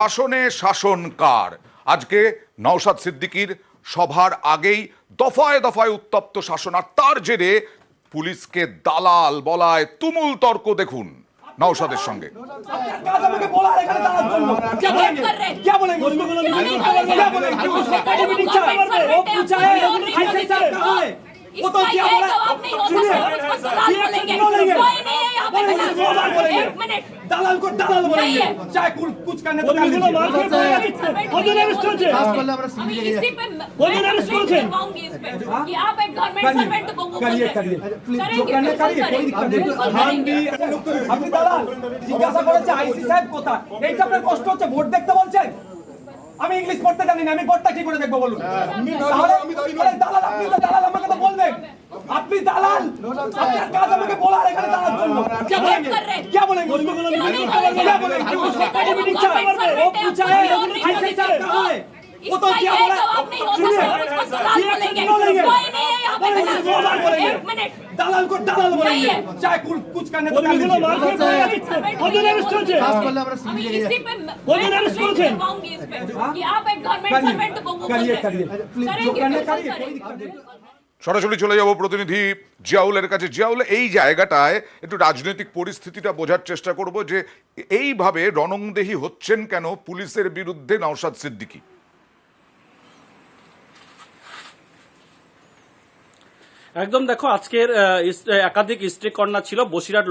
শাসনে শাসন কার? আজকে নওশাদ সিদ্দিকীর সভার আগেই দফায় দফায় উত্তপ্ত শাসন, আর তার জেরে পুলিশকে দালাল বলায় তুমুল তর্ক। দেখুন নওশাদের সঙ্গে। वो तो क्या बोला दलाल को दलाल बोलेंगे, चाहे कुछ करने तो আপনি দালাল জিজ্ঞাসা করেছে আইসি সাহেব কোথায়, এইটা আপনার কষ্ট হচ্ছে, ভোট দেখতে বলছেন। আমি ইংলিশ পড়তে জানি না, আমি ভোটটা কি করে দেখবো বলুন? দালাল, আপনি তো দালাল, আমাকে তো বলবেন আপনি দালাল, আপনার কাজ আমাকে বলার, এখানে দালাল বলবো क्या बोलेंगे वो पूछा है आईसी साहब कहाँ है, वो तो क्या बोला दलाल को दलाल बोलेंगे, चाहे कुछ करने तो সরাসরি চলে যাব প্রতিনিধি জিয়াউলের কাছে। জিয়াউল, এই জায়গাটায় একটু রাজনৈতিক পরিস্থিতিটা বোঝার চেষ্টা করব যে এইভাবে রণংদেহী হচ্ছেন কেন পুলিশের বিরুদ্ধে নওশাদ সিদ্দিকী? একদম দেখো, আজকের একাধিক স্ট্রিক কর্নার ছিল বসিরহাট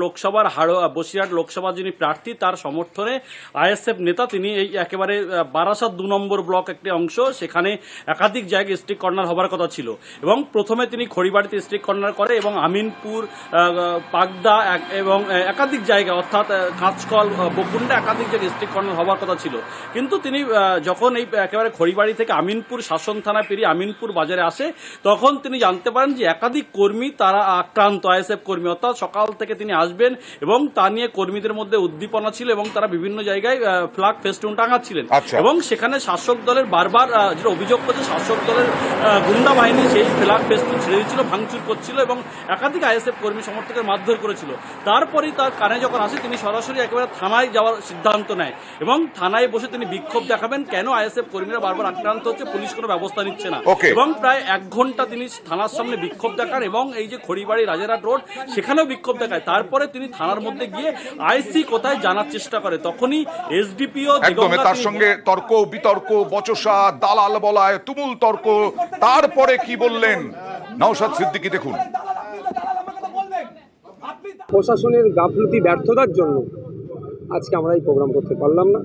লোকসভা যিনি প্রার্থী তার সমর্থনে আইএসএফ নেতা, তিনি এই একেবারে বারাসাত 2 নম্বর ব্লক একটি অংশ, সেখানে একাধিক জায়গায় স্ট্রিক কর্নার হবার কথা ছিল এবং প্রথমে তিনি খড়িবাড়িতে স্ট্রিক কর্নার করে এবং আমিনপুর, পাগদা এবং একাধিক জায়গা অর্থাৎ কাঁচকল, বকুণ্ডা একাধিক জায়গায় স্ট্রিক কর্নার হবার কথা ছিল। কিন্তু তিনি যখন এই একেবারে খড়িবাড়ি থেকে আমিনপুর শাসন থানা পেরিয়ে আমিনপুর বাজারে আসে, তখন তিনি জানতে পারেন যে একাধিক কর্মী তারা আক্রান্ত, আইএসএফ কর্মী, অর্থাৎ সকাল থেকে তিনি আসবেন এবং তা নিয়ে কর্মীদের মধ্যে উদ্দীপনা ছিল এবং তারা বিভিন্ন জায়গায় ফ্ল্যাগ ফেস্টুন টাঙাচ্ছিলেন এবং সেখানে শাসক দলের বারবার যেটা অভিযোগ করছে, শাসক দলের গুন্ডা বাহিনী সেই ফ্ল্যাগ ফেস্টুন ছেড়ে দিচ্ছিল, ভাঙচুর করছিল এবং একাধিক আইএসএফ কর্মী সমর্থকের মারধর করেছিল। তারপরেই তার কানে যখন আসে, তিনি সরাসরি একেবারে থানায় যাওয়ার সিদ্ধান্ত নেয় এবং থানায় বসে তিনি বিক্ষোভ দেখাবেন কেন আইএসএফ কর্মীরা বারবার আক্রান্ত হচ্ছে, পুলিশ কোনো ব্যবস্থা নিচ্ছে না। এবং প্রায় 1 ঘন্টা তিনি থানার সামনে বিক্ষোভ দেখান এবং এই যে খড়িবাড়ি রাজারহাট রোড সেখানেও বিক্ষোভ দেখায়। তারপরে তিনি থানার মধ্যে গিয়ে আইসি কোথায় জানার চেষ্টা করে, তখনই এসডিপিও তার সঙ্গে তর্ক বিতর্ক, বচসা, দালাল বলায় তুমুল তর্ক। তারপরে কি বললেন নওশাদ সিদ্দিকী দেখুন। প্রশাসনের গাফলতি, ব্যর্থতার জন্য আজকে আমরা এই প্রোগ্রাম করতে পারলাম না,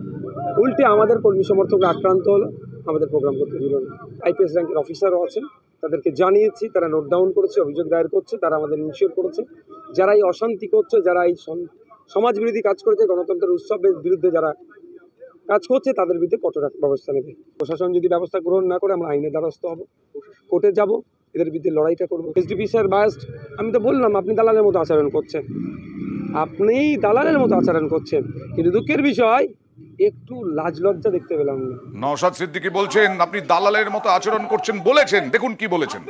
উল্টে আমাদের কর্মী সমর্থকরা আক্রান্ত হলো, আমাদের প্রোগ্রাম করতে দিল না। আইপিএস র্যাঙ্কের অফিসারও আছেন, তাদেরকে জানিয়েছি, তারা নোট ডাউন করেছে, অভিযোগ দায়ের করছে, তারা আমাদের ইনশিওর করেছে যারা এই অশান্তি করছে, যারা এই সমাজ বিরোধী কাজ করেছে, গণতন্ত্রের উৎসবের বিরুদ্ধে যারা কাজ করছে, তাদের বিরুদ্ধে কঠোর ব্যবস্থা নেবে। প্রশাসন যদি ব্যবস্থা গ্রহণ না করে আমরা আইনের দ্বারস্থ হব, কোর্টে যাব, এদের বিরুদ্ধে লড়াইটা করবো। এসডিপি স্যার বায়াস্ট, আমি তো বললাম আপনি দালালের মতো আচরণ করছেন, আপনি দালালের মতো আচরণ করছেন, কিন্তু দুঃখের বিষয় একটু লাজ লজ্জা দেখতে পেলাম না। নওশাদ সিদ্দিকী বলছেন আপনি দালালের মতো আচরণ করছেন, বলেছেন, দেখুন কি বলেছেন।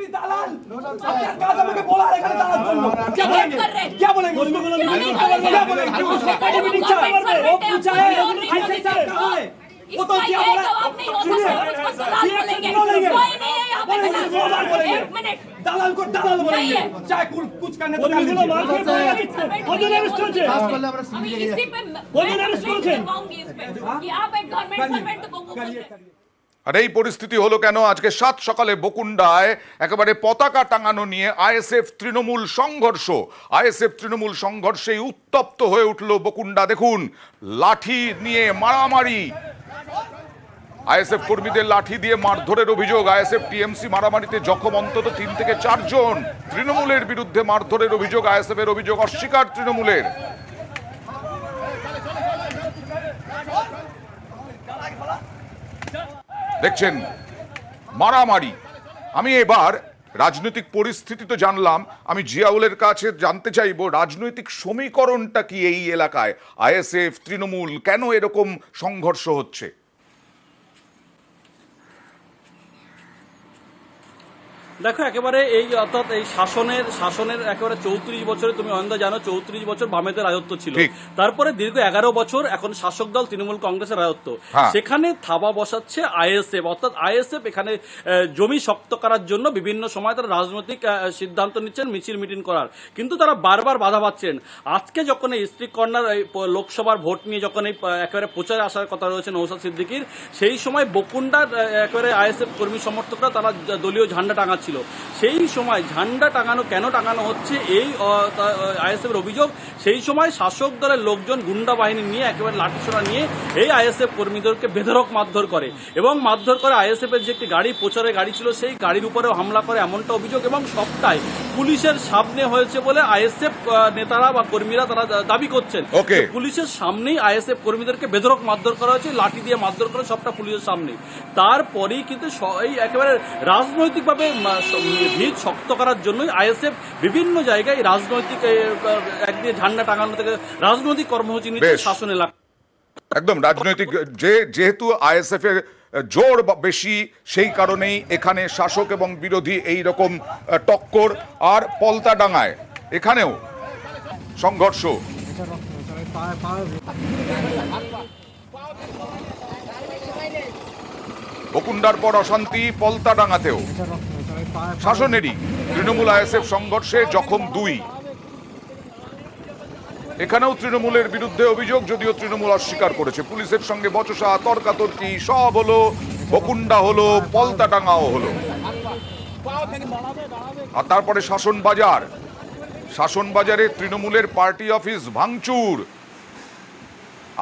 वो तो क्या बोला दलाल को दलाल बोलेंगे, चाहे कुछ करने तो আর এই পরিস্থিতি হলো কেন? আজকে 7 সকালে বকুণ্ডায় একেবারে পতাকা টাঙানো নিয়ে আইএসএফ তৃণমূল সংঘর্ষ। আইএসএফ তৃণমূল সংঘর্ষে উত্তপ্ত হয়ে উঠল বকুণ্ডা। দেখুন, লাঠি নিয়ে মারামারি, আইএসএফ কর্মীদের লাঠি দিয়ে মারধরের অভিযোগ। আইএসএফ টিএমসি মারামারিতে জখম অন্তত 3 থেকে 4 জন। তৃণমূলের বিরুদ্ধে মারধরের অভিযোগ, আইএসএফ এর অভিযোগ অস্বীকার তৃণমূলের। দেখছেন মারামারি। আমি এবার রাজনৈতিক পরিস্থিতি তো জানলাম, আমি জিয়াউলের কাছে জানতে চাইব রাজনৈতিক সমীকরণটা কি এই এলাকায়, আইএসএফ তৃণমূল কেন এরকম সংঘর্ষ হচ্ছে? দেখো একেবারে এই অর্থাৎ এই শাসনের একেবারে 34 বছরে, তুমি অন্ধ জানো 34 বছর বামেদের রাজত্ব ছিল, ঠিক। তারপরে দীর্ঘ 11 বছর এখন শাসক দল তৃণমূল কংগ্রেসের রাজত্ব। হ্যাঁ। সেখানে থাবা বসাচ্ছে আইএসএফ, অর্থাৎ আইএসএফ এখানে জমি শক্ত করার জন্য বিভিন্ন সময় তারা রাজনৈতিক সিদ্ধান্ত নিচ্ছেন, মিছিল মিটিং করার, কিন্তু তারা বারবার বাধা পাচ্ছেন। আজকে যখন এই স্ট্রিক কর্নার লোকসভার ভোট নিয়ে যখন এই একেবারে প্রচারে আসার কথা রয়েছে নওশাদ সিদ্দিকীর, সেই সময় বকুন্ডার একেবারে আইএসএফ কর্মী সমর্থকরা তারা দলীয় ঝান্ডা টাঙাচ্ছিল। সেই সময় ঝান্ডা টাঙানো কেন টাঙানো হচ্ছে এই আইএসএফের অভিযোগ, সেই সময় শাসক দলের লোকজন গুন্ডা বাহিনী নিয়ে একেবারে লাঠিসোঁটা নিয়ে এই আইএসএফ কর্মীদেরকে বেধড়ক মারধর করে, এবং মারধর করে আইএসএফ এর যে একটি গাড়ি, প্রচারের গাড়ি ছিল, সেই গাড়ির উপরেও হামলা করে, এমনটা অভিযোগ, এবং সবটাই পুলিশের সামনে হয়েছে বলে আইএসএফ নেতারা বা কর্মীরা তারা দাবি করছেন। Okay. পুলিশের সামনেই আইএসএফ কর্মীদেরকে বেধড়ক মারধর করা হয়েছে, লাঠি দিয়ে মারধর করে, সবটা পুলিশের সামনে। তারপরেই কিন্তু এই একেবারে রাজনৈতিকভাবে ভিত শক্ত করার জন্যই আইএসএফ বিভিন্ন জায়গায় রাজনৈতিক একদিকে ঝান্ডা টাঙানো থেকে রাজনৈতিক কর্মসূচি নিচ্ছে বেশ। শাসন এলাকা। একদম রাজনৈতিক, যেহেতু আইএসএফ এর জোর বেশি, সেই কারণেই এখানে শাসক এবং বিরোধী এই রকম টক্কর। আর পলতাডাঙ্গায় এখানেও সংঘর্ষ। বকুন্ডার পর অশান্তি পলতাডাঙ্গাতেও, শাসনেরই তৃণমূল আইএসএফ সংঘর্ষে জখম 2। এখানেও তৃণমূলের বিরুদ্ধে অভিযোগ, যদিও তৃণমূল অস্বীকার করেছে। পুলিশের সঙ্গে বচসা, তর্কাতর্কি সব হলো, বকুন্ডা হলো, পলতাডাঙ্গাও হলো। আর তারপরে শাসনবাজারে তৃণমূলের পার্টি অফিস ভাঙচুর।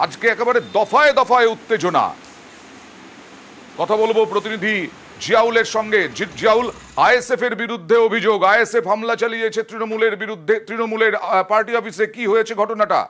আজকে একেবারে দফায় দফায় উত্তেজনা। কথা বলবো প্রতিনিধি জিয়াউলের সঙ্গে। জিয়াউল, আইএসএফ এর বিরুদ্ধে অভিযোগ, আইএসএফ হামলা চালিয়েছে তৃণমূলের বিরুদ্ধে, তৃণমূলের পার্টি অফিসে, কি হয়েছে ঘটনাটা?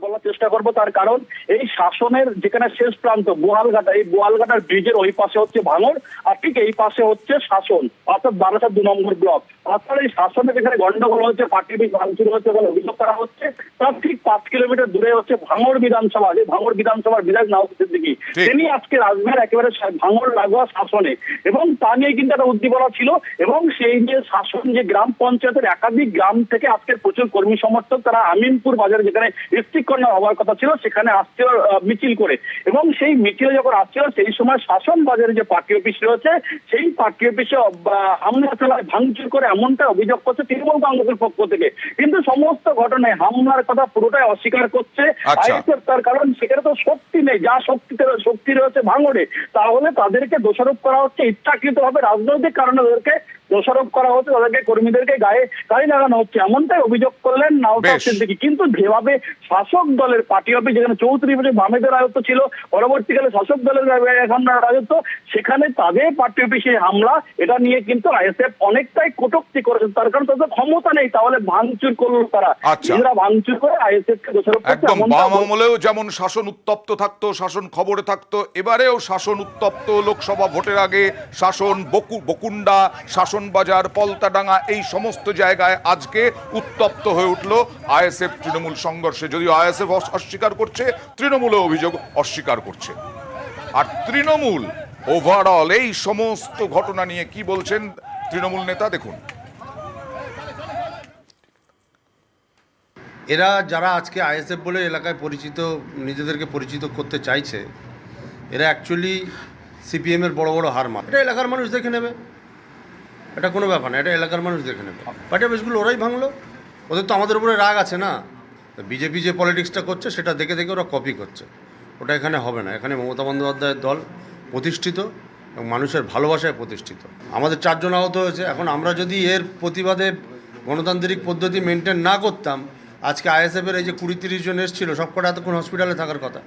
বলার চেষ্টা করবো, তার কারণ এই শাসনের যেখানে শেষ প্রান্ত বোয়ালঘাটা, এই বোয়ালঘাটার ব্রিজের ওই পাশে হচ্ছে ভাঙর, আর ঠিক এই পাশে হচ্ছে শাসন, অর্থাৎ বারাসাত 2 নম্বর ব্লক। অর্থাৎ এই শাসনে যেখানে গন্ডগোল হচ্ছে, পার্টি অফিস ভাঙচুর হচ্ছে বলে অভিযোগ করা হচ্ছে, তার ঠিক 5 কিলোমিটার দূরে হচ্ছে ভাঙর বিধানসভা। এই ভাঙর বিধানসভার বিধায়ক নওশাদ সিদ্দিকী, তিনি আজকে রাজধানীর একেবারে ভাঙর লাগোয়া শাসনে, এবং তা নিয়ে কিন্তু একটা উদ্দীপনা ছিল, এবং সেই যে শাসন যে গ্রাম পঞ্চায়েতের একাধিক গ্রাম থেকে আজকের প্রচুর কর্মী সমর্থক তারা আমিনপুর বাজারে যেখানে স্ট্রিক কর্নার হওয়ার কথা ছিল সেখানে আসছিল মিছিল করে, এবং সেই মিছিলে যখন আসছিল সেই সময় শাসন বাজারে যে পার্টি অফিস রয়েছে সেই পার্টি অফিসে হামলা চালায়, ভাঙচুর করে, এমনটা অভিযোগ করছে তৃণমূল কংগ্রেসের পক্ষ থেকে। কিন্তু সমস্ত ঘটনায় হামলার কথা পুরোটাই অস্বীকার করছে আইএসএফ, তার কারণ সেখানে তো শক্তি নেই, যা শক্তি রয়েছে ভাঙড়ে, তাহলে তাদেরকে দোষারোপ করা হচ্ছে ইচ্ছাকৃতভাবে, রাজনৈতিক কারণে ওদেরকে দোষারোপ করা হচ্ছে, তাদেরকে কর্মীদেরকে গায়ে লাগানো হচ্ছে, এমনটাই অভিযোগ করলেন নওশাদ সিদ্দিকী। কিন্তু যেভাবে শাসক দলের পার্টি অফিস, যেখানে 34 বছর বামেদের রাজত্ব ছিল, পরবর্তীকালে শাসক দলের এখন রাজত্ব, সেখানে তাদের পার্টি অফিসে হামলা, এটা নিয়ে কিন্তু আইএসএফ অনেকটাই কটূক্তি করেছে, তার কারণ তাদের ক্ষমতা নেই, তাহলে ভাঙচুর করলো তারা, নিজেরা ভাঙচুর করে আইএসএফ কে দোষারোপ করছে। একদম বাম আমলেও যেমন শাসন উত্তপ্ত থাকতো, শাসন খবরে থাকতো, এবারেও শাসন উত্তপ্ত। লোকসভা ভোটের আগে শাসন বকুন্ডা, শাসনবাজার, পলতাডাঙ্গা, এই সমস্ত জায়গায় আজকে উত্তপ্ত হয়ে উঠল আইএসএফ তৃণমূল সংঘর্ষে। যদিও আইএসএফ অস্বীকার করছে, তৃণমূলও অভিযোগ অস্বীকার করছে। আর তৃণমূল ওভারঅল এই সমস্ত ঘটনা নিয়ে কি বলছেন তৃণমূল নেতা, দেখুন। এরা যারা আজকে আইএসএফ বলে এলাকায় পরিচিত, নিজেদেরকে পরিচিত করতে চাইছে, এরা অ্যাকচুয়ালি সিপিএমের বড় বড় হার মারে। এটা এলাকার মানুষ দেখে নেবে, এটা কোনো ব্যাপার না, এটা এলাকার মানুষ দেখে নেবে। পার্টি অফিসগুলো ওরাই ভাঙলো, ওদের তো আমাদের উপরে রাগ আছে না। বিজেপি যে পলিটিক্সটা করছে সেটা দেখে দেখে ওরা কপি করছে, ওটা এখানে হবে না। এখানে মমতা বন্দ্যোপাধ্যায়ের দল প্রতিষ্ঠিত এবং মানুষের ভালোবাসায় প্রতিষ্ঠিত। আমাদের 4 জন আহত হয়েছে। এখন আমরা যদি এর প্রতিবাদে গণতান্ত্রিক পদ্ধতি মেনটেন না করতাম, আজকে আইএসএফের এই যে 20-30 জন এসেছিল, সবকটা এতক্ষণ হসপিটালে থাকার কথা।